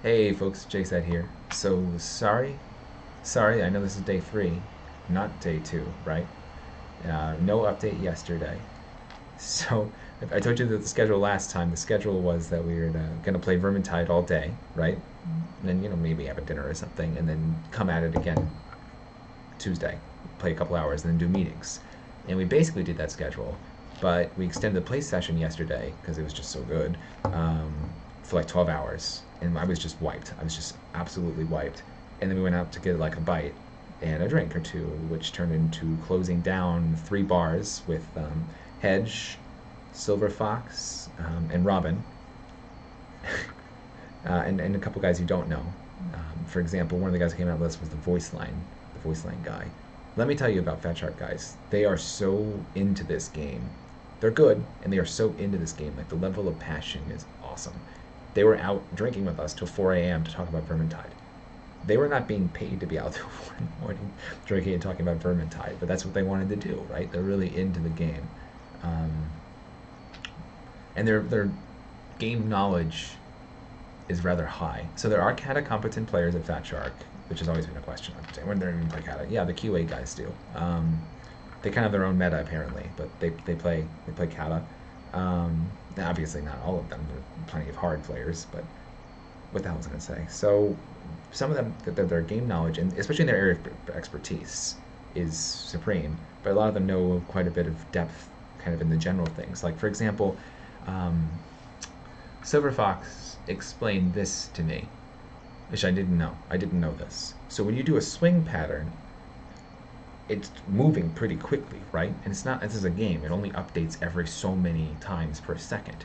Hey folks, JSet here. So sorry, I know this is day 3, not day 2, right? No update yesterday. So I told you that the schedule last time, the schedule was that we were gonna play Vermintide all day, right? And then, maybe have a dinner or something, and then come at it again Tuesday, play a couple hours, and then do meetings. And we basically did that schedule, but we extended the play session yesterday because it was just so good, for like 12 hours. And I was just wiped. I was just absolutely wiped. And then we went out to get like a bite and a drink or two, which turned into closing down 3 bars with Hedge, Silver Fox, and Robin, and a couple guys you don't know. For example, one of the guys who came out with us was the voice line guy. Let me tell you about Fatshark guys. They are so into this game. They're good, and they are so into this game. Like, the level of passion is awesome. They were out drinking with us till 4 a.m. to talk about Vermintide. They were not being paid to be out till 4 in the morning drinking and talking about Vermintide, but that's what they wanted to do, right? They're really into the game. And their game knowledge is rather high. So there are kata competent players at Fatshark, which has always been a question. When they're even play kata, yeah, the QA guys do. They kind of have their own meta apparently, but they play kata. Obviously not all of them. There are plenty of hard players, but what the hell was I going to say? So some of them, their game knowledge, and especially in their area of expertise, is supreme. But a lot of them know quite a bit of depth, kind of in the general things. Like, for example, Silver Fox explained this to me, which I didn't know. I didn't know this. So when you do a swing pattern, it's moving pretty quickly, right? And it's not, this is a game. It only updates every so many times per second.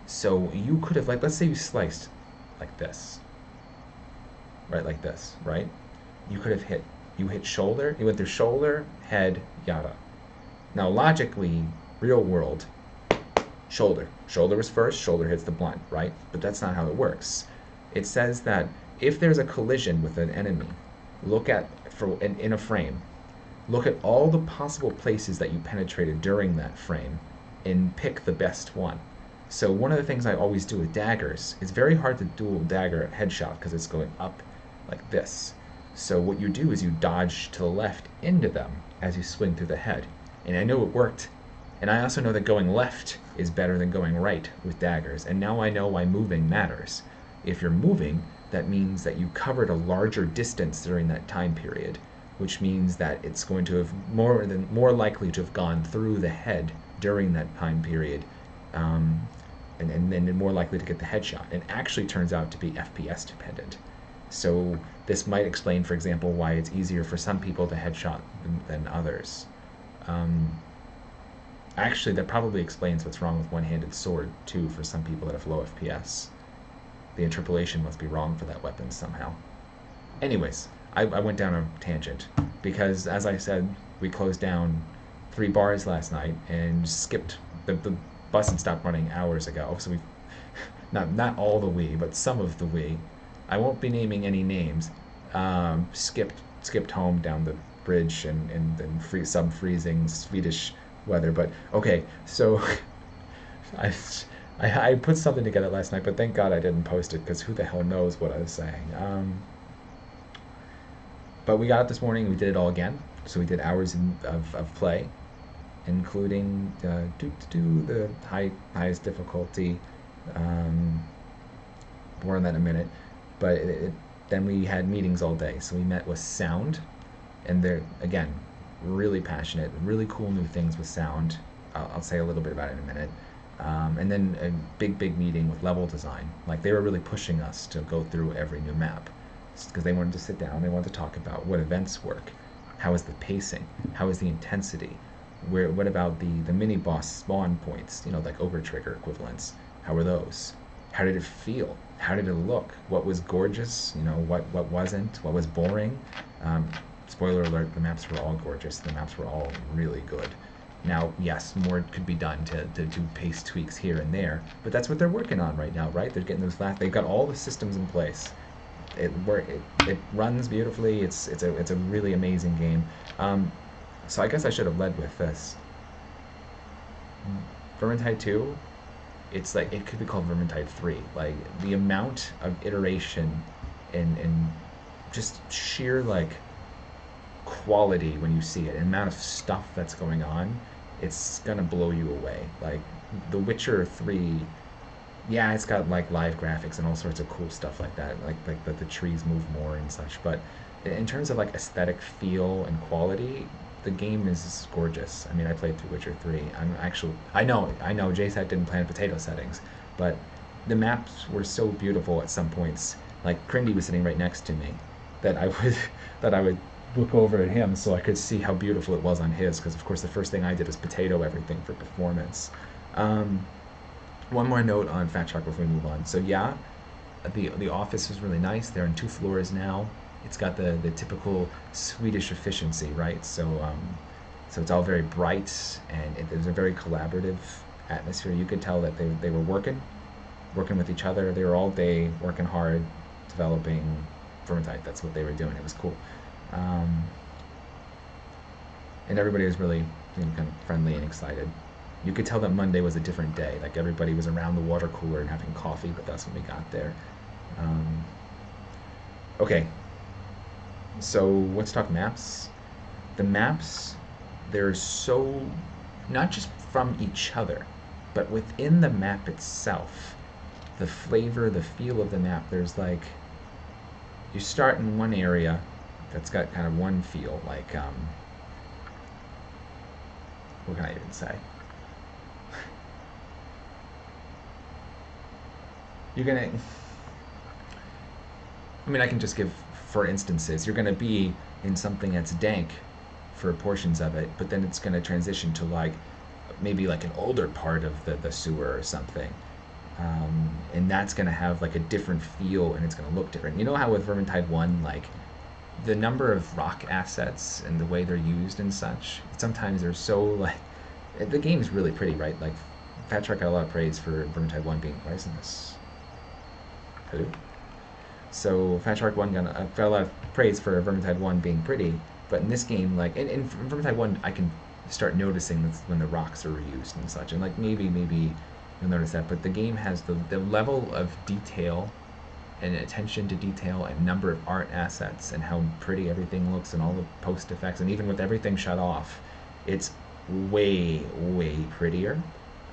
So you could have, like, let's say you sliced like this, right? Like this, right? You could have you hit shoulder, you went through shoulder, head, yada. Now, logically, real world, shoulder. Shoulder was first, shoulder hits the blunt, right? But that's not how it works. It says that if there's a collision with an enemy, look at, in a frame, look at all the possible places that you penetrated during that frame and pick the best one. So one of the things I always do with daggers, it's very hard to dual dagger headshot because it's going up like this. So what you do is you dodge to the left into them as you swing through the head. And I know it worked. And I also know that going left is better than going right with daggers. And now I know why moving matters. If you're moving, that means that you covered a larger distance during that time period, which means that it's going to have more likely to have gone through the head during that time period, and then more likely to get the headshot. It actually turns out to be FPS dependent. So this might explain, for example, why it's easier for some people to headshot than others. Actually, that probably explains what's wrong with one-handed sword, too, for some people that have low FPS. The interpolation must be wrong for that weapon somehow. Anyways, I went down a tangent, because, as I said, we closed down 3 bars last night and skipped, the bus had stopped running hours ago, so we, not all the we, but some of the we, I won't be naming any names, skipped home down the bridge and sub-freezing Swedish weather. But okay, so I put something together last night, but thank God I didn't post it, because who the hell knows what I was saying. But we got up this morning, we did it all again. So we did hours of play, including the highest difficulty. More on that in a minute. But then we had meetings all day. So we met with sound, and they're, again, really passionate, really cool new things with sound. I'll say a little bit about it in a minute. And then a big meeting with level design. Like, they were really pushing us to go through every new map, because they wanted to sit down, they wanted to talk about what events work, how is the pacing, how is the intensity, what about the mini boss spawn points, like overtrigger equivalents, how are those, how did it feel, how did it look, what was gorgeous, what wasn't, what was boring. Spoiler alert, the maps were all gorgeous, the maps were all really good. Now, yes, more could be done to do pace tweaks here and there, but that's what they're working on right now, right? They're getting they've got all the systems in place. It runs beautifully. It's a really amazing game. So I guess I should have led with this. Vermintide 2 it's like it could be called Vermintide 3. Like the amount of iteration and just sheer like quality when you see it, and amount of stuff that's going on, it's gonna blow you away. Like The Witcher 3, yeah, it's got like live graphics and all sorts of cool stuff like that, like the trees move more and such. But in terms of like aesthetic feel and quality, the game is gorgeous. I mean, I played through Witcher 3. I know, JSAT didn't plan potato settings, but the maps were so beautiful at some points. Like Crindy was sitting right next to me, that I would that I would look over at him so I could see how beautiful it was on his. Because of course the first thing I did was potato everything for performance. Um, One more note on Fatshark before we move on. So yeah, the office is really nice. They're in 2 floors now. It's got the typical Swedish efficiency, right? So it's all very bright, and there's a very collaborative atmosphere. You could tell that they were working with each other. They were all day working hard, developing Vermintide. That's what they were doing. It was cool. Um, and everybody was really, kind of friendly and excited. You could tell that Monday was a different day. Like everybody was around the water cooler and having coffee with us when we got there. Um, okay, so let's talk maps. The maps, they're so not just from each other, but within the map itself. The flavor, the feel of the map. There's like you start in one area that's got kind of one feel. Like what can I even say? You're gonna I mean, I can just give for instances. You're gonna be in something that's dank for portions of it, but then it's gonna transition to like maybe like an older part of the sewer or something. And that's gonna have like a different feel, and it's gonna look different. You know how with Vermintide 1, like the number of rock assets and the way they're used and such, sometimes they're so like the game is really pretty, right? Like Fatshark got a lot of praise for Vermintide 1 being, why isn't this? Hello? So Fatshark 1 got a lot of praise for Vermintide 1 being pretty, but in this game, like in Vermintide 1, I can start noticing when the rocks are reused and such, and like maybe you'll notice that. But the game has the level of detail and attention to detail and number of art assets and how pretty everything looks and all the post effects, and even with everything shut off, it's way prettier.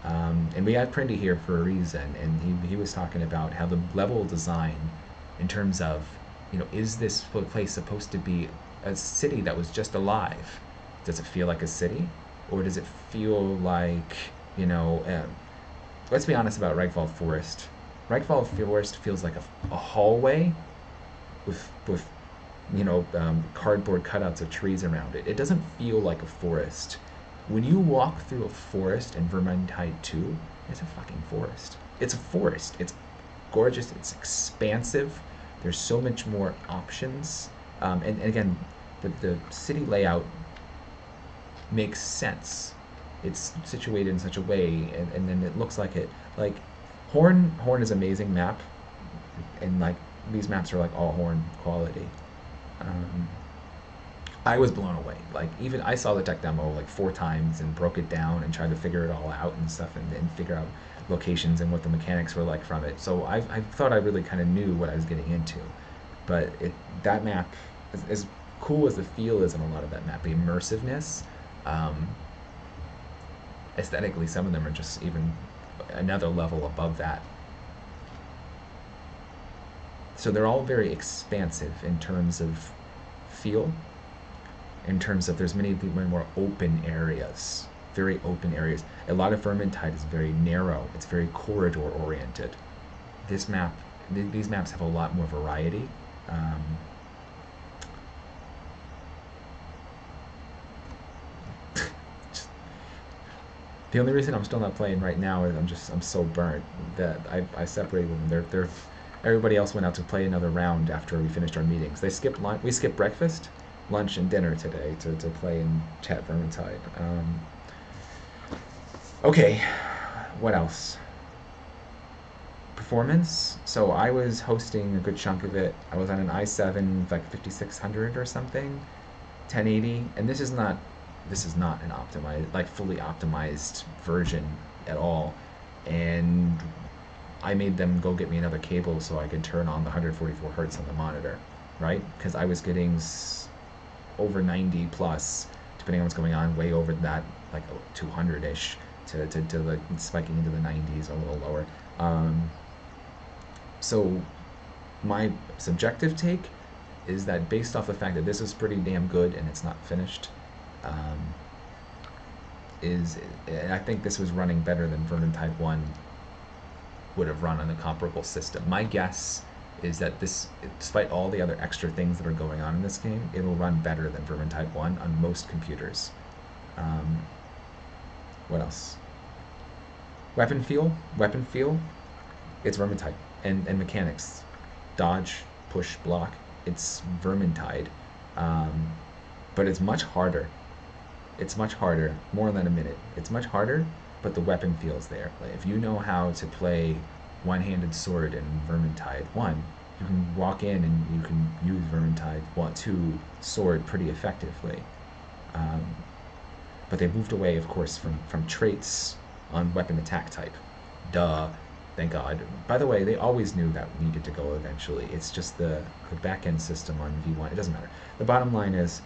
And we had Prindy here for a reason, and he was talking about how the level design, in terms of, is this place supposed to be a city that was just alive? Does it feel like a city, or does it feel like, let's be honest about Reichwald Forest. Reichwald Forest feels like a hallway with cardboard cutouts of trees around it. It doesn't feel like a forest. When you walk through a forest in Vermintide 2, it's a fucking forest. It's a forest. It's gorgeous. It's expansive. There's so much more options. And again, the city layout makes sense. It's situated in such a way, and then it looks like it. Like Horn is an amazing map, and like these maps are like all Horn quality. Um, I was blown away. Like even I saw the tech demo like 4 times and broke it down and tried to figure it all out and stuff, and figure out locations and what the mechanics were like from it. So I thought I really kind of knew what I was getting into. But that map, as cool as the feel is in a lot of that map, the immersiveness, um, aesthetically, some of them are just even another level above that. So they're all very expansive in terms of feel, in terms of there's many more open areas, very open areas. A lot of Vermintide is very narrow. It's very corridor oriented. This map, these maps have a lot more variety. Um, the only reason I'm still not playing right now is I'm so burnt that I separated them. Everybody else went out to play another round after we finished our meetings. We skipped breakfast, lunch, and dinner today to play and chat Vermintide. Okay, what else? Performance. So I was hosting a good chunk of it. I was on an i7 like 5600 or something, 1080, and this is not an optimized, like fully optimized version at all. and I made them go get me another cable so I could turn on the 144 hertz on the monitor, right? Because I was getting over 90 plus, depending on what's going on, way over that, like 200-ish, to like spiking into the 90s, a little lower. So my subjective take is that based off the fact that this is pretty damn good and it's not finished, um, and I think this was running better than Vermintide 1 would have run on a comparable system. My guess is that this, despite all the other extra things that are going on in this game, it'll run better than Vermintide 1 on most computers. What else? Weapon feel, it's Vermintide. And mechanics, dodge, push, block, it's Vermintide. But it's much harder. It's much harder, more than a minute. It's much harder, but the weapon feels there. Like, if you know how to play one-handed sword in Vermintide 1, you can walk in and you can use Vermintide 2 sword pretty effectively. But they moved away, of course, from traits on weapon attack type. Duh. Thank God. By the way, they always knew that needed to go eventually. It's just the back-end system on V1. It doesn't matter. The bottom line is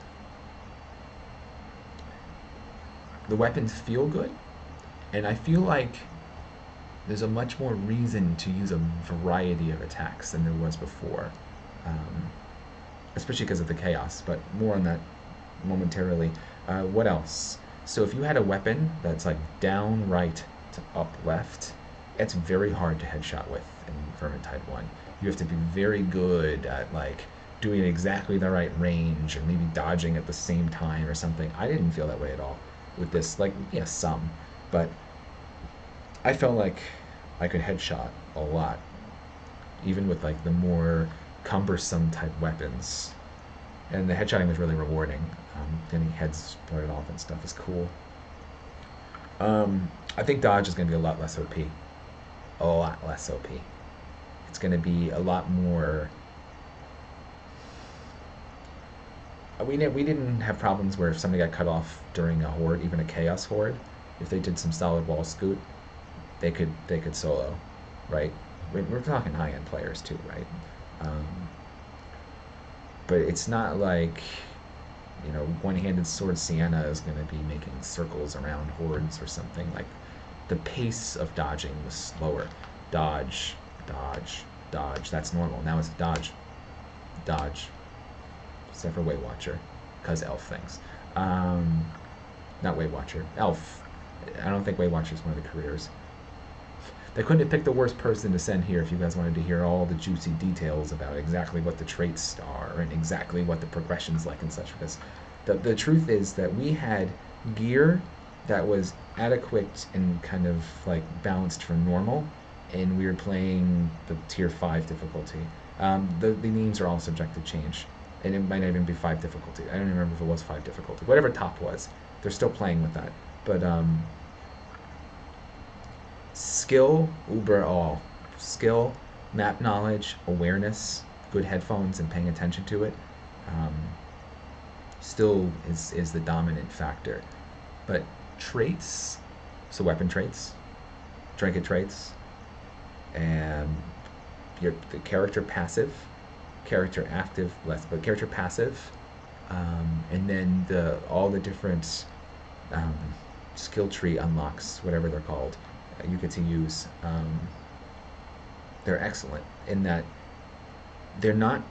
the weapons feel good, and I feel like there's a much more reason to use a variety of attacks than there was before, especially because of the chaos, but more on that momentarily. What else? So if you had a weapon that's like down, right to up, left, it's very hard to headshot with in Vermintide 1. You have to be very good at like doing exactly the right range, or maybe dodging at the same time or something. I didn't feel that way at all with this. Like, yeah, some, but I felt like I could headshot a lot, even with like the more cumbersome type weapons. And the headshotting was really rewarding. Getting heads started off and stuff is cool. I think dodge is going to be a lot less OP. A lot less OP. It's going to be a lot more. We didn't have problems where if somebody got cut off during a horde, even a chaos horde, if they did some solid wall scoot, they could solo, right? We're talking high end players too, right? But it's not like, one-handed sword Sienna is going to be making circles around hordes or something. Like, the pace of dodging was slower. Dodge, dodge, dodge. That's normal. Now it's dodge, dodge. Except for Weight Watcher, because elf things. Not Weight Watcher, elf. I don't think Weight Watcher is one of the careers. They couldn't have picked the worst person to send here if you guys wanted to hear all the juicy details about exactly what the traits are and exactly what the progression's like and such. Because the truth is that we had gear that was adequate and kind of like balanced for normal, and we were playing the tier 5 difficulty. The names are all subject to change, and it might not even be 5 difficulty. I don't remember if it was 5 difficulty. Whatever top was, they're still playing with that. But skill, uber all. Skill, map knowledge, awareness, good headphones and paying attention to it, still is the dominant factor. But traits, so weapon traits, trinket traits, and the character passive, character active, less, but character passive, and then all the different skill tree unlocks, whatever they're called, you get to use. They're excellent in that they're not.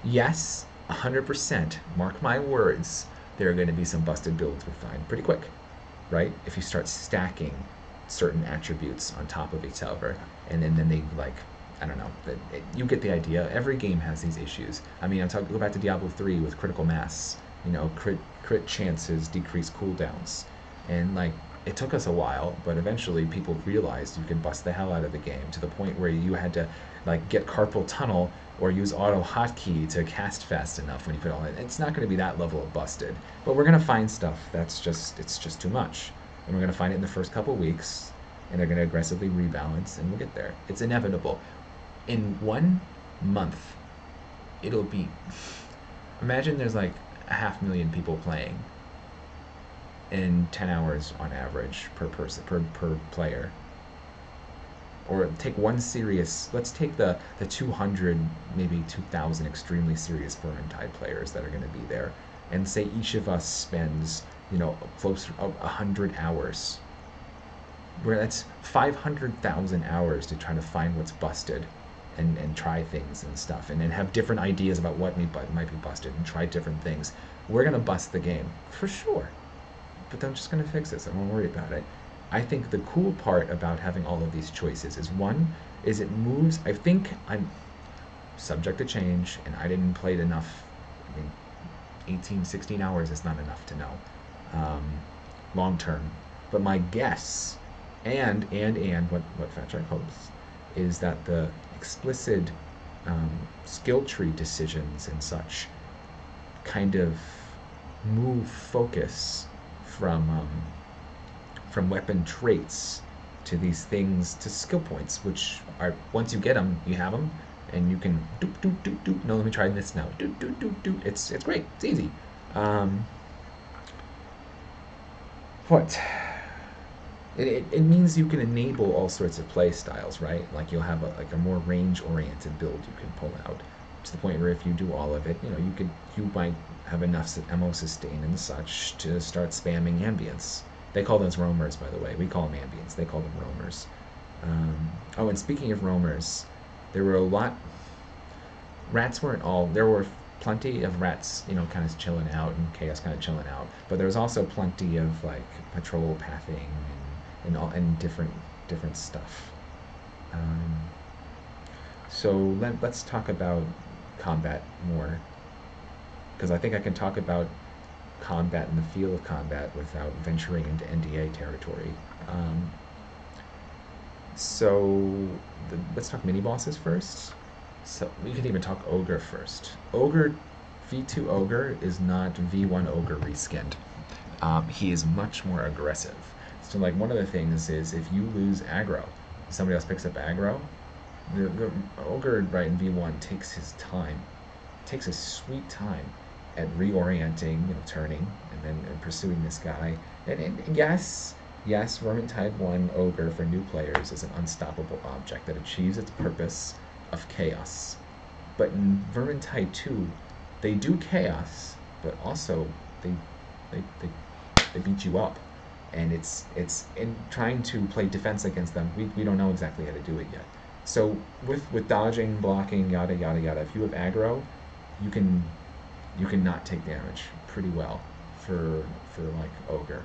Yes, 100%. Mark my words. There are going to be some busted builds we find pretty quick, right? If you start stacking certain attributes on top of each other, and then they like, I don't know. You get the idea. Every game has these issues. I mean, go back to Diablo 3 with critical mass. Crit chances decrease cooldowns, and like it took us a while, but eventually people realized you could bust the hell out of the game to the point where you had to like get carpal tunnel or use auto hotkey to cast fast enough when you put all in. It's not going to be that level of busted, but we're going to find stuff it's just too much, and we're going to find it in the first couple weeks, and they're going to aggressively rebalance, and we'll get there. It's inevitable. In 1 month, it'll be. Imagine there's like 500,000 people playing in 10 hours on average per person per player. or take one serious. Let's take the 200, maybe 2,000 extremely serious Vermintide players that are going to be there, and say each of us spends, close to 100 hours. Where that's 500,000 hours to try to find what's busted, and try things and stuff, and then have different ideas about what might be busted and try different things. We're gonna bust the game for sure, but I'm just gonna fix this. I won't worry about it. I think the cool part about having all of these choices is, one, is it moves. I think I'm subject to change, and I didn't play it enough. I mean, 18, 16 hours is not enough to know, long term. But my guess, and what Fatshark hopes, is that the explicit skill tree decisions and such kind of move focus from weapon traits to these things, to skill points, which are, once you get them, you have them, and you can doop doop doop doop. No, let me try this now. Doop doop doop doop. It's great. It's easy. What? It means you can enable all sorts of play styles, right? Like you'll have a more range-oriented build you can pull out, to the point where if you do all of it, you might have enough ammo sustain and such to start spamming ambience. They call those roamers, by the way. We call them ambience. They call them roamers. Oh, and speaking of roamers, there were a lot. Rats weren't all. There were plenty of rats, kind of chilling out, and chaos kind of chilling out. But there was also plenty of like patrol pathing and different stuff. So let's talk about combat more, because I think I can talk about combat and the feel of combat without venturing into NDA territory. So let's talk mini bosses first. So we could even talk Ogre first. Ogre, V2 Ogre is not V1 Ogre reskinned. He is much more aggressive. So like one of the things is, if you lose aggro, somebody else picks up aggro, the Ogre, right, in V1 takes his time, takes his sweet time at reorienting, turning, and pursuing this guy. And yes, Vermintide 1 Ogre for new players is an unstoppable object that achieves its purpose of chaos. But in Vermintide 2, they do chaos, but also they beat you up. And it's in trying to play defense against them, we don't know exactly how to do it yet. So with dodging, blocking, yada yada yada, if you have aggro, you can not take damage pretty well for like Ogre.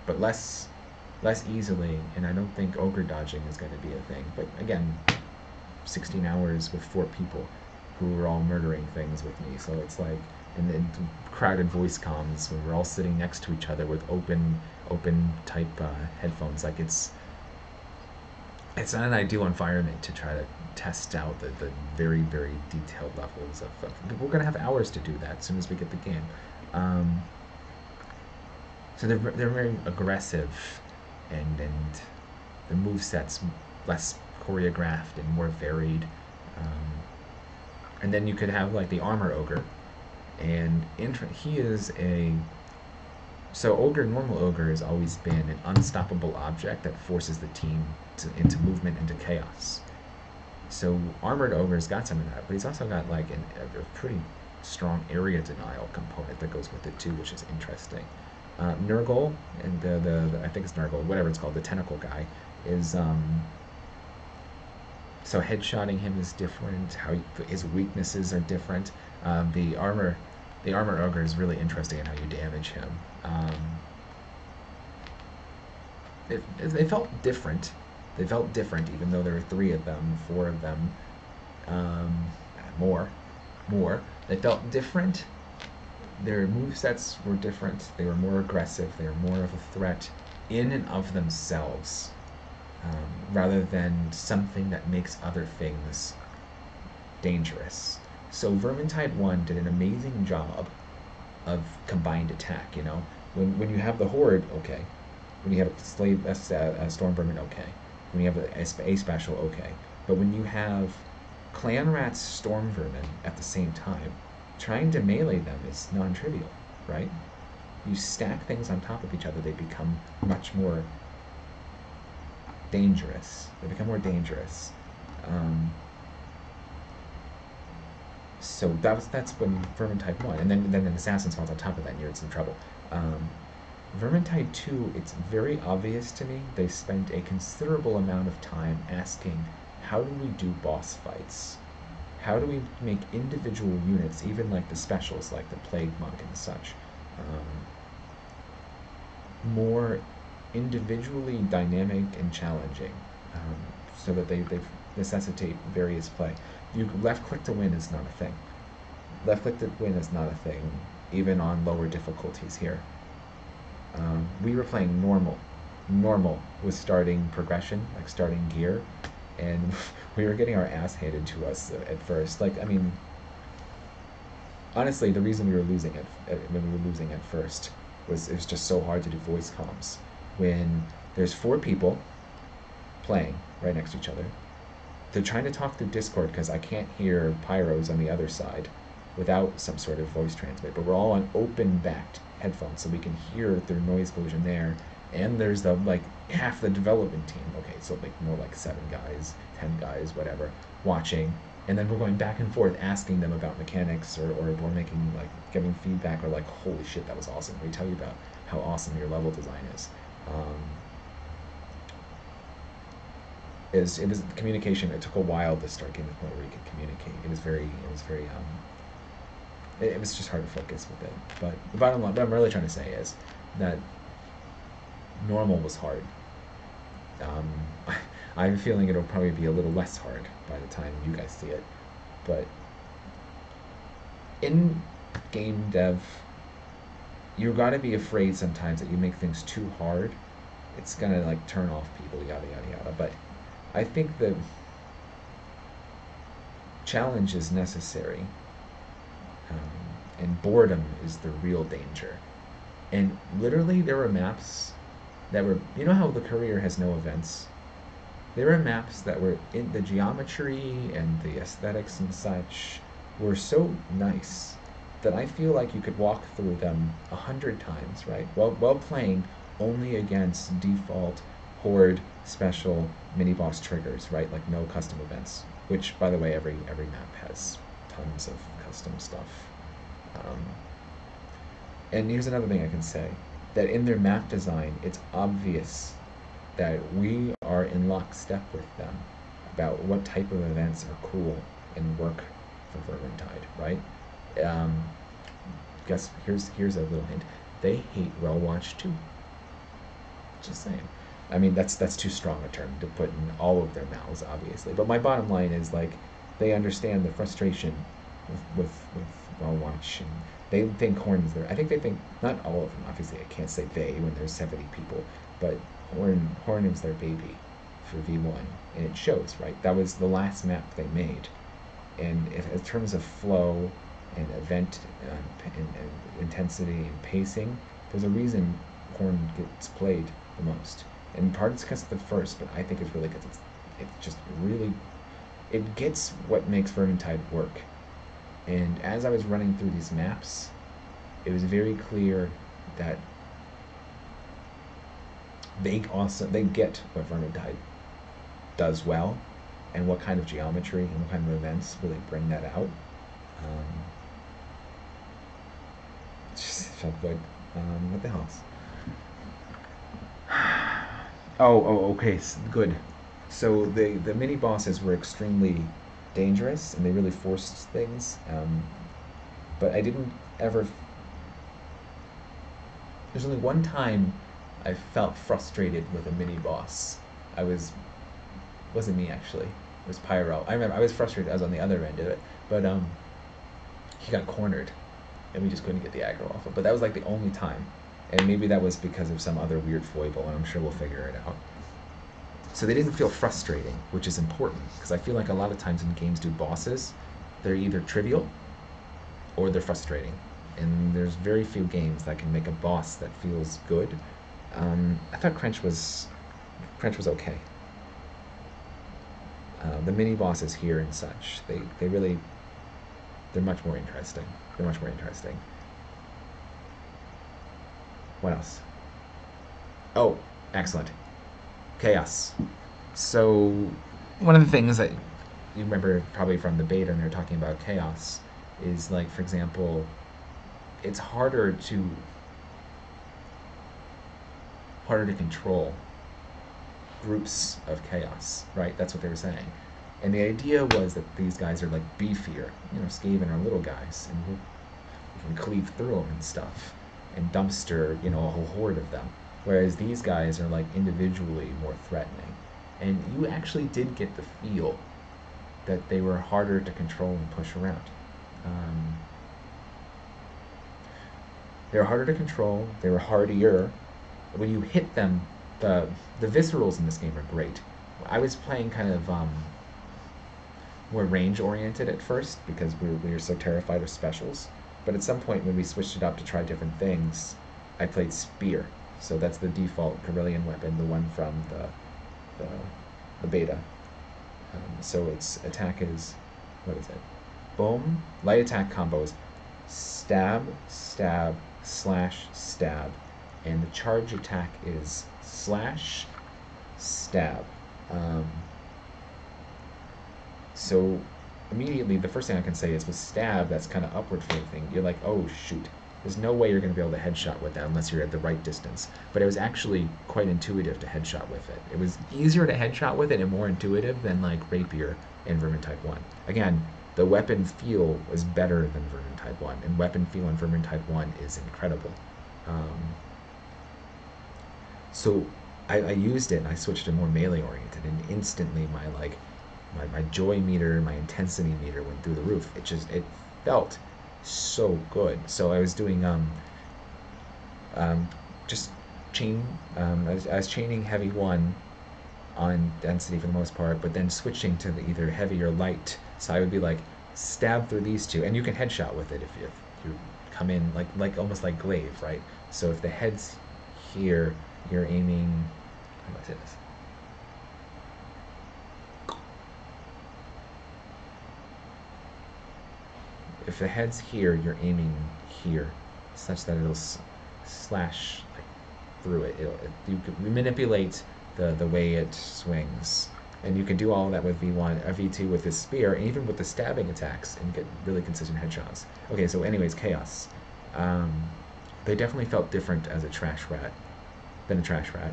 But less easily, and I don't think Ogre dodging is going to be a thing. But again, 16 hours with 4 people who are all murdering things with me, so it's like, and then crowded voice comms when we're all sitting next to each other with open type headphones. Like it's not an ideal environment to try to test out the very, very detailed levels of we're gonna have hours to do that as soon as we get the game. So they're very aggressive, and the moveset's less choreographed and more varied. And then you could have like the Armor Ogre, and he is so normal Ogre has always been an unstoppable object that forces the team into movement, into chaos. So Armored Ogre's got some of that, but he's also got like a pretty strong area denial component that goes with it too, which is interesting. Nurgle, and the I think it's Nurgle, whatever it's called, the tentacle guy, is so headshotting him is different. How his weaknesses are different. The armor Ogre is really interesting in how you damage him. They felt different. They felt different, even though there were 3 of them, 4 of them, more. They felt different. Their movesets were different. They were more aggressive. They were more of a threat in and of themselves, rather than something that makes other things dangerous. So Vermintide 1 did an amazing job of combined attack. When you have the Horde, okay. When you have a Storm Vermin, okay. When you have a special, okay. But when you have Clan Rats, Storm Vermin at the same time, trying to melee them is non-trivial, right? You stack things on top of each other, they become much more dangerous. They become more dangerous. Um, so that's when Vermintide 1, and then an assassin spawns on top of that, and you're in some trouble. Um, Vermintide 2, it's very obvious to me they spent a considerable amount of time asking, how do we do boss fights? How do we make individual units, even like the specials, like the Plague Monk and such, more individually dynamic and challenging, so that they necessitate various play. You left click to win is not a thing. Left click to win is not a thing, even on lower difficulties here. We were playing normal with starting progression, like starting gear, and we were getting our ass handed to us at first. Like, I mean, honestly, the reason we were losing it when we were losing at first was it was just so hard to do voice comms when there's 4 people playing right next to each other. They're trying to talk through Discord because I can't hear Pyros on the other side without some sort of voice transmit, but we're all on open backed headphones so we can hear their noise pollution there. And there's the like half the development team, okay, so like more like 7 guys, 10 guys, whatever, watching, and then we're going back and forth asking them about mechanics, or we're making like giving feedback, or like, holy shit, that was awesome, we tell you about how awesome your level design is. It was communication. It took a while to start getting to the point where you could communicate. It was just hard to focus with it. But the bottom line, what I'm really trying to say is that normal was hard. Um, I have a feeling it'll probably be a little less hard by the time you guys see it. But in game dev, you gotta be afraid sometimes that you make things too hard. It's gonna like turn off people, yada yada yada. But I think the challenge is necessary, and boredom is the real danger. And literally, there were maps that were, you know how the career has no events? There were maps that were in the geometry and the aesthetics and such were so nice that I feel like you could walk through them 100 times, right? While playing only against default horde special mini boss triggers, right? Like no custom events, which by the way, every map has tons of custom stuff. And here's another thing I can say, that in their map design, it's obvious that we are in lockstep with them about what type of events are cool and work for Vermintide, right? Guess here's a little hint. They hate Well Watch 2. Just saying. I mean, that's too strong a term to put in all of their mouths, obviously. But my bottom line is, like, they understand the frustration with Well Watch, and they think Horn is their. I think they think, not all of them. Obviously, I can't say they when there's 70 people, but Horn is their baby for V1, and it shows, right? That was the last map they made, and in terms of flow and event and intensity and pacing, there's a reason Horn gets played the most. And part it's because of the first, but I think it's really because it's just really, it gets what makes Vermintide work. And as I was running through these maps, it was very clear that they get what Vermintide does well, and what kind of geometry and what kind of events really bring that out. It just felt good. What else? Okay, good. So the mini bosses were extremely dangerous, and they really forced things. But I didn't ever. There's only one time I felt frustrated with a mini boss. Wasn't me actually. It was Pyro. I remember I was frustrated. I was on the other end of it, but he got cornered, and we just couldn't get the aggro off of. But that was like the only time, and maybe that was because of some other weird foible, and I'm sure we'll figure it out. So they didn't feel frustrating, which is important, because I feel like a lot of times when games do bosses, they're either trivial or they're frustrating, and there's very few games that can make a boss that feels good. I thought Crunch was okay. The mini bosses here and such, they're much more interesting. They're much more interesting. What else? Oh, excellent. Chaos. So one of the things that you remember probably from the beta, and they're talking about chaos, is like, for example, it's harder to control groups of chaos, right? That's what they were saying. And the idea was that these guys are like beefier. Skaven are little guys, and we can cleave through them and stuff, and dumpster, a whole horde of them. Whereas these guys are like individually more threatening. And you actually did get the feel that they were harder to control and push around. Um, they were harder to control. They were hardier. When you hit them, the viscerals in this game are great. I was playing kind of more range oriented at first because we were so terrified of specials. But at some point when we switched it up to try different things, I played spear. So that's the default Carillion weapon, the one from the, the beta. So its attack is, what is it? Boom. Light attack combos. Stab, stab, slash, stab. And the charge attack is slash, stab. So immediately the first thing I can say is with stab, that's kind of upward facing. You're like, oh shoot, there's no way you're going to be able to headshot with that unless you're at the right distance. But it was actually quite intuitive to headshot with it. It was easier to headshot with it and more intuitive than like Rapier and Vermin Type 1. Again, the weapon feel was better than Vermin Type 1, and weapon feel in Vermin Type 1 is incredible. So I used it and I switched to more melee oriented, and instantly my joy meter, my intensity meter went through the roof. It felt so good. So I was doing just I was chaining heavy 1 on density for the most part, but then switching to either heavy or light. So I would be like stab through these two, and you can headshot with it if you come in like almost like glaive, right? So if the head's here, you're aiming. How do I say this? If the head's here, you're aiming here, such that it'll slash like through it. You can manipulate the way it swings, and you can do all of that with V1, V2 with this spear, and even with the stabbing attacks, and get really consistent headshots. Okay, so anyways, chaos. They definitely felt different as a trash rat than a trash rat.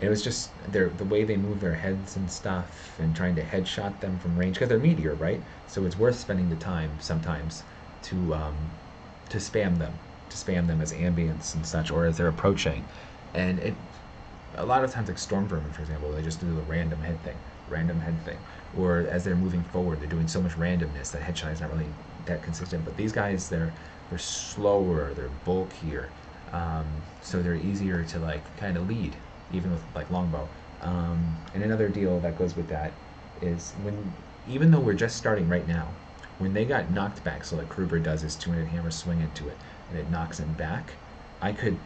It was just the way they move their heads and stuff, and trying to headshot them from range because they're meteor, right? So it's worth spending the time sometimes to spam them as ambience and such, or as they're approaching. And a lot of times, like Storm Vermin, for example, they just do the random head thing, or as they're moving forward, they're doing so much randomness that headshot is not really that consistent. But these guys, they're slower, they're bulkier, so they're easier to like kind of lead, even with like longbow. And another deal that goes with that is even though we're just starting right now, when they got knocked back, so like Kruber does his 200 hammer swing into it, and it knocks him back, I could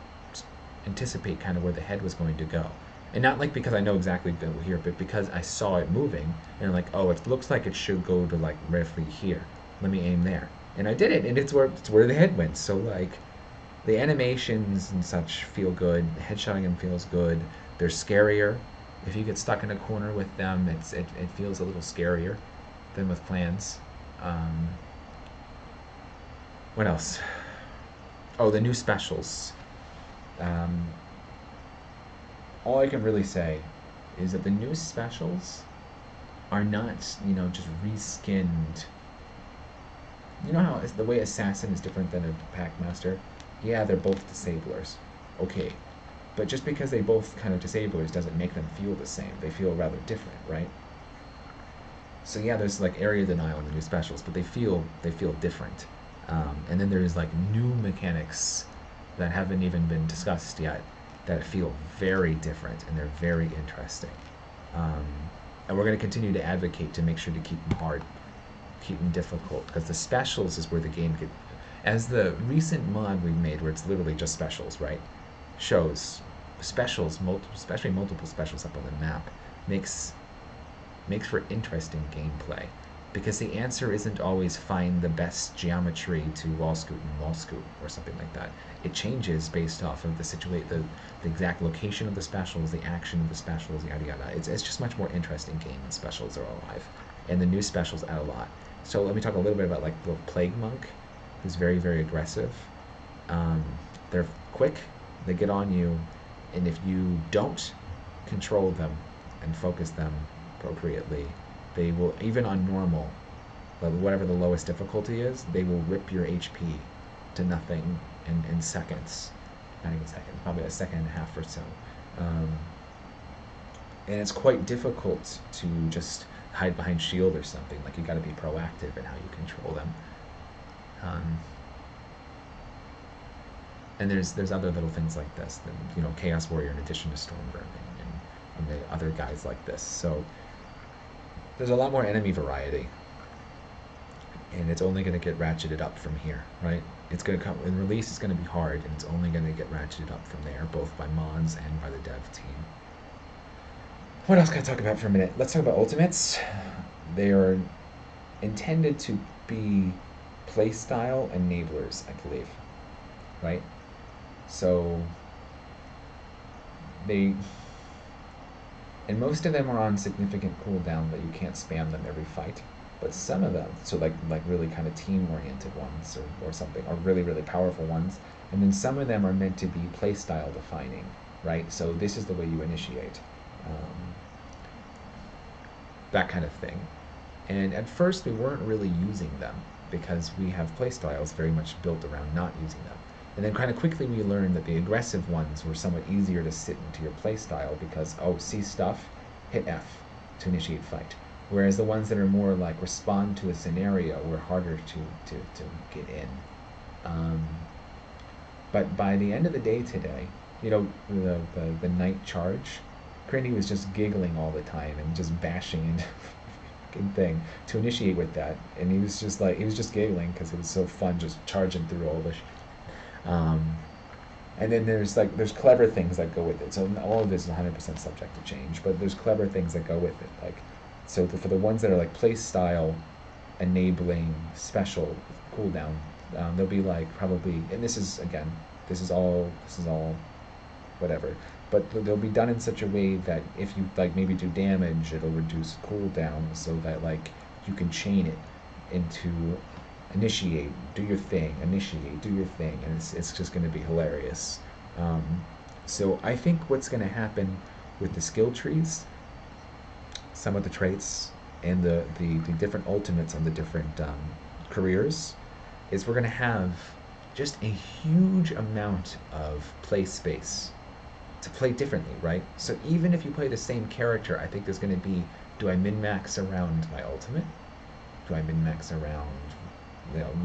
anticipate kind of where the head was going to go. And not like because I know exactly here, but because I saw it moving, and like, oh, it looks like it should go to like roughly here. Let me aim there. And I did it, and it's where the head went. So like, the animations and such feel good. Headshotting them feels good. They're scarier. If you get stuck in a corner with them, it feels a little scarier than with clans. What else? Oh, the new specials. All I can really say is that the new specials are not, just reskinned. You know how the way Assassin is different than a Packmaster? Yeah, they're both disablers. Okay. But just because they both kind of disablers doesn't make them feel the same. They feel rather different, right? So yeah, there's like area denial in the new specials, but they feel different. And then there's like new mechanics that haven't even been discussed yet that feel very different, and they're very interesting. And we're going to continue to advocate to make sure to keep them hard, keep them difficult, because the specials is where the game could, as the recent mod we've made where it's literally just specials, right, shows specials, especially multiple specials up on the map, makes for interesting gameplay. because the answer isn't always find the best geometry to wall scoot and wall scoot or something like that. It changes based off of the exact location of the specials, the action of the specials, yada yada. It's just much more interesting game when specials are alive, and the new specials add a lot. So let me talk a little bit about like the plague monk, who's very very aggressive. Um, they're quick, they get on you, and if you don't control them and focus them appropriately, they will, even on normal, whatever the lowest difficulty is, they will rip your HP to nothing in seconds. Not even seconds, probably a second and a half or so. Um, and it's quite difficult to just hide behind shield or something. Like you got to be proactive in how you control them. Um, and there's other little things like this. Chaos Warrior in addition to Stormburn and the other guys like this. So there's a lot more enemy variety, and it's only going to get ratcheted up from here, right? It's going to come in release. It's going to be hard, and it's only going to get ratcheted up from there, both by mods and by the dev team. What else can I talk about for a minute? Let's talk about ultimates. They are intended to be playstyle enablers, I believe, right? So and most of them are on significant cooldown that you can't spam them every fight. But some of them, so like really kind of team-oriented ones or something, are really, really powerful ones. And then some of them are meant to be playstyle defining, right? So this is the way you initiate. That kind of thing. And at first we weren't really using them because we have playstyles very much built around not using them. And then kind of quickly we learned that the aggressive ones were somewhat easier to sit into your playstyle because, see stuff, hit F to initiate fight. Whereas the ones that are more like respond to a scenario were harder to get in. But by the end of the day today, the night charge, Crindy was just giggling all the time and just bashing into thing to initiate with that, and he was just giggling because it was so fun just charging through all this. And then there's clever things that go with it. So all of this is 100% subject to change, but there's clever things that go with it. For the ones that are like play style enabling special cooldown, they'll be probably, and this is all whatever, but they'll be done in such a way that if you maybe do damage, it'll reduce cooldown so that you can chain it into initiate, do your thing, initiate, do your thing, and it's just going to be hilarious. So I think what's going to happen with the skill trees, some of the traits, and the different ultimates on the different careers, is we're going to have just a huge amount of play space to play differently, right? So even if you play the same character, I think there's going to be, do I min-max around my ultimate? Do I min-max around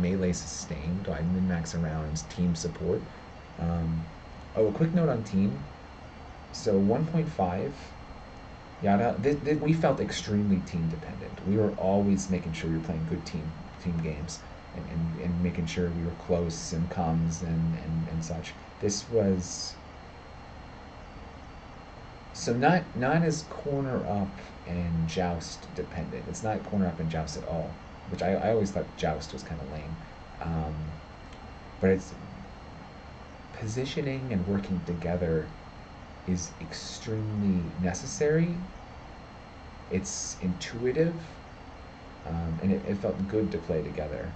melee sustain? Do I min-max around team support? A quick note on team. So 1.5, yada, we felt extremely team dependent. We were always making sure we were playing good team games and making sure we were close and comms and such. This was so not as corner up and joust dependent. It's not corner up and joust at all, which I always thought joust was kind of lame. But it's positioning and working together is extremely necessary. It's intuitive, and it felt good to play together.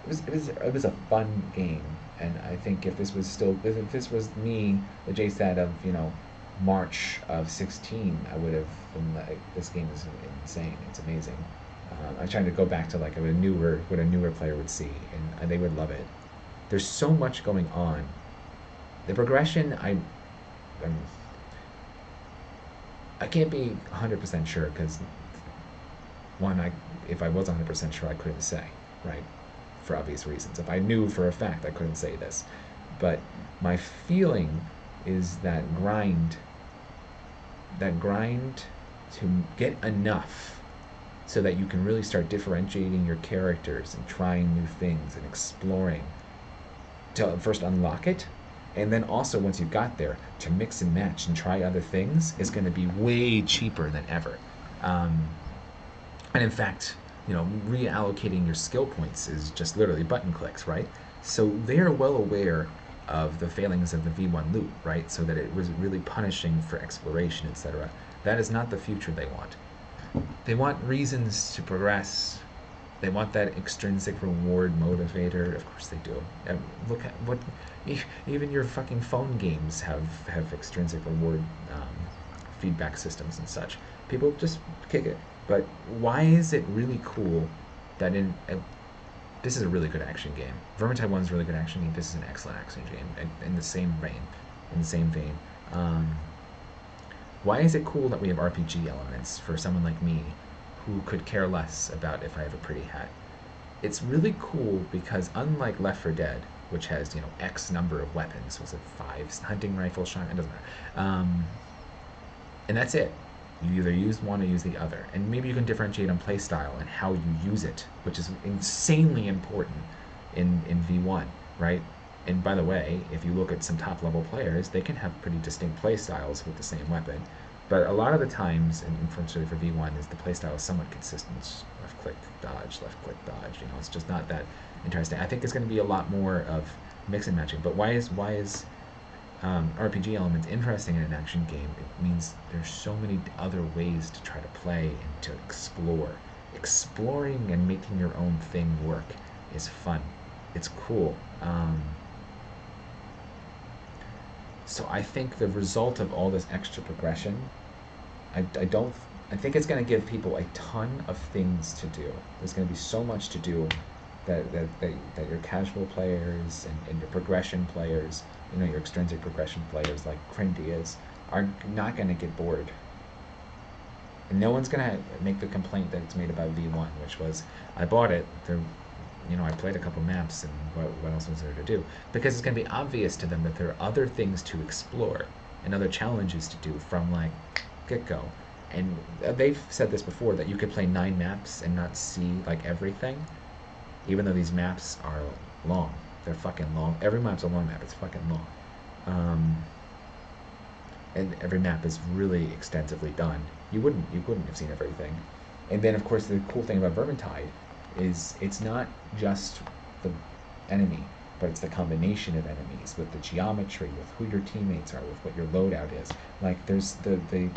It was a fun game, and I think if this was me, the JSAT of March of 16, I would have been like, this game is insane. It's amazing. I'm trying to go back to what a newer player would see, and they would love it. There's so much going on. The progression, I can't be 100% sure because if I was 100% sure, I couldn't say, right? For obvious reasons. If I knew for a fact, I couldn't say this. But my feeling is that grind to get enough so that you can really start differentiating your characters and trying new things and exploring to first unlock it, and then also once you've got there to mix and match and try other things is going to be way cheaper than ever. And in fact, reallocating your skill points is just literally button clicks, right? So they are well aware of the failings of the V1 loop, right? So that it was really punishing for exploration, etc. That is not the future they want. They want reasons to progress. They want that extrinsic reward motivator. Of course they do. Look at what even your fucking phone games have extrinsic reward feedback systems and such. People just kick it. But why is it really cool that this is a really good action game. Vermintide 1 is a really good action game. This is an excellent action game in the same vein. In the same vein. Why is it cool that we have RPG elements for someone like me who could care less about if I have a pretty hat? It's really cool because unlike Left 4 Dead, which has, X number of weapons, was it 5 hunting rifle, shotgun, it doesn't matter. And that's it. You either use one or use the other. And maybe you can differentiate on playstyle and how you use it, which is insanely important in V1, right? And by the way, if you look at some top level players, they can have pretty distinct playstyles with the same weapon. But a lot of the times, and unfortunately for V1, is the playstyle is somewhat consistent. Left click, dodge, left click, dodge. It's just not that interesting. I think it's going to be a lot more of mix and matching. But why is RPG elements interesting in an action game? It means there's so many other ways to try to play and to explore. Exploring and making your own thing work is fun. It's cool. So I think the result of all this extra progression, I think it's going to give people a ton of things to do. There's going to be so much to do that your casual players and your progression players, your extrinsic progression players like Crindy are not going to get bored. And no one's going to make the complaint that it's made about V1, which was, I bought it, I played a couple maps, and what else was there to do? Because it's going to be obvious to them that there are other things to explore and other challenges to do from, get-go. And they've said this before, that you could play 9 maps and not see, everything, even though these maps are long. They're fucking long. Every map's a long map. It's fucking long. And every map is really extensively done. You wouldn't have seen everything. And then, of course, the cool thing about Vermintide is it's not just the enemy, but it's the combination of enemies, with the geometry, with who your teammates are, with what your loadout is. There's the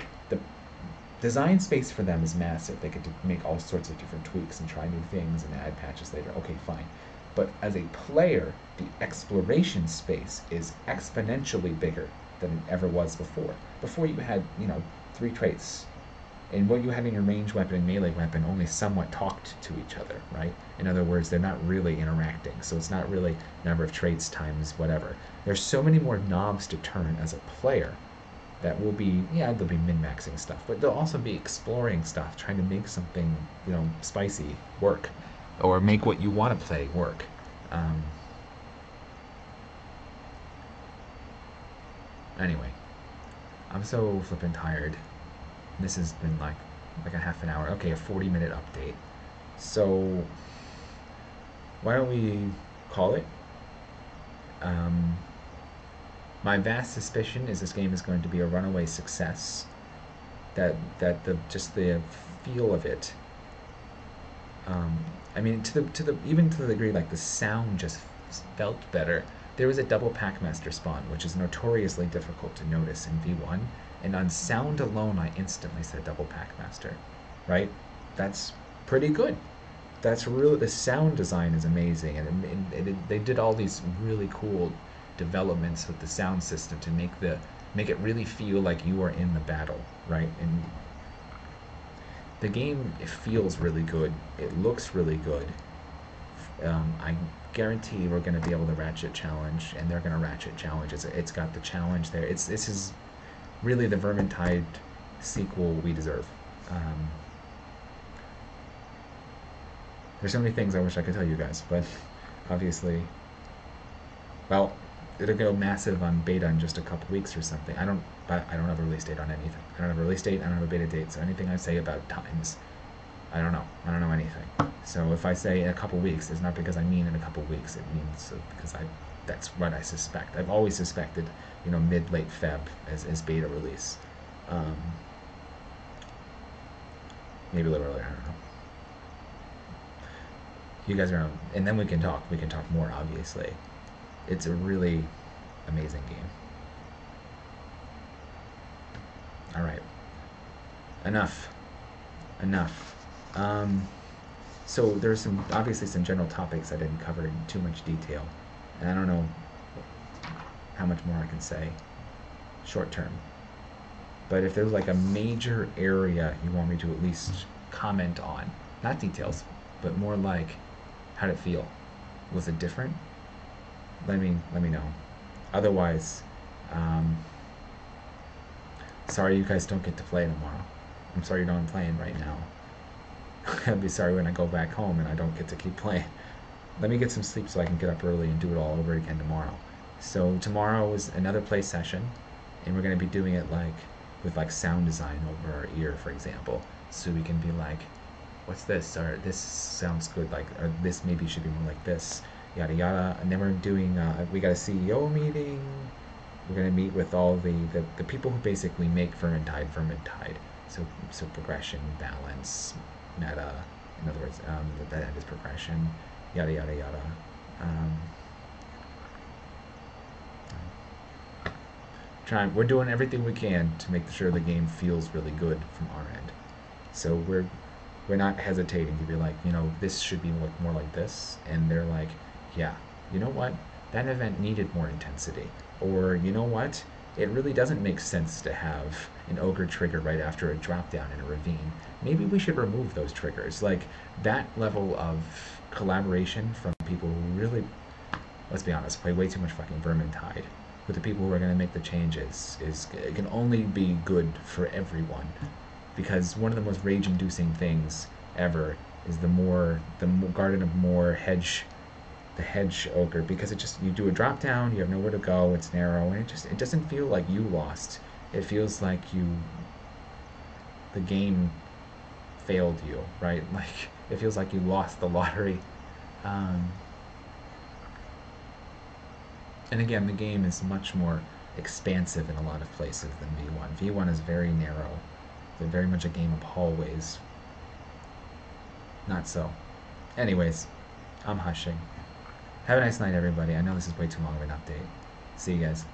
design space for them is massive. They get to make all sorts of different tweaks and try new things and add patches later. Okay, fine. But as a player, the exploration space is exponentially bigger than it ever was before. Before you had, 3 traits. And what you had in your range weapon and melee weapon only somewhat talked to each other, right? In other words, they're not really interacting. So it's not really number of traits times whatever. There's so many more knobs to turn as a player that will be, they'll be min-maxing stuff, but they'll also be exploring stuff, trying to make something, spicy work, or make what you want to play work. Anyway, I'm so flippin' tired. This has been like a half an hour. Okay, a 40-minute update. So why don't we call it? My vast suspicion is this game is going to be a runaway success. That the feel of it. I mean, even to the degree the sound just felt better. There was a double Packmaster spawn, which is notoriously difficult to notice in V1. And on sound alone, I instantly said double Packmaster, right? That's pretty good. That's really, the sound design is amazing, and they did all these really cool developments with the sound system to make it really feel like you are in the battle, right? And the game, it feels really good. It looks really good. I guarantee we're going to be able to ratchet challenge, and they're going to ratchet challenge. It's got the challenge there. This is really the Vermintide sequel we deserve. There's so many things I wish I could tell you guys, but obviously, well, it'll go massive on beta in just a couple weeks or something. I don't have a release date on anything. I don't have a release date. I don't have a beta date. So anything I say about times, I don't know. I don't know anything. So if I say in a couple weeks, it's not because I mean in a couple weeks. It means because that's what I suspect. I've always suspected, mid-late Feb as beta release. Maybe a little earlier, I don't know. You guys are, and then we can talk. We can talk more. Obviously, it's a really amazing game. All right, enough, enough. So there's obviously some general topics I didn't cover in too much detail, and I don't know how much more I can say short term. But if there's like a major area you want me to at least comment on, not details, but more like how did it feel? Was it different? Let me know. Otherwise, um, sorry you guys don't get to play tomorrow. I'm sorry you don't playing right now. I'll be sorry when I go back home and I don't get to keep playing. Let me get some sleep so I can get up early and do it all over again tomorrow. So tomorrow is another play session, and we're gonna be doing it like with like sound design over our ear, for example. So we can be like, what's this? Or this sounds good, like, or this maybe should be more like this, yada yada. And then we're doing, we got a CEO meeting. We're gonna meet with all the people who basically make Vermintide. So progression, balance, meta. In other words, that is progression, yada yada yada. Um, we're doing everything we can to make sure the game feels really good from our end. So we're not hesitating to be like, this should be more like this, and they're like, yeah, you know what, that event needed more intensity, or you know what, it really doesn't make sense to have an ogre trigger right after a drop down in a ravine. Maybe we should remove those triggers. Like that level of collaboration from people who really, let's be honest, play way too much fucking Vermintide with the people who are going to make the changes is it can only be good for everyone, because one of the most rage-inducing things ever is the Garden of Moor the hedge ogre, because it just, you do a drop down, you have nowhere to go, it's narrow, and it doesn't feel like you lost. It feels like the game failed you, right? Like it feels like you lost the lottery. Um, and again, the game is much more expansive in a lot of places than V1. V1 is very narrow. It's very much a game of hallways. Not so. Anyways, I'm hushing. Have a nice night, everybody. I know this is way too long of an update. See you guys.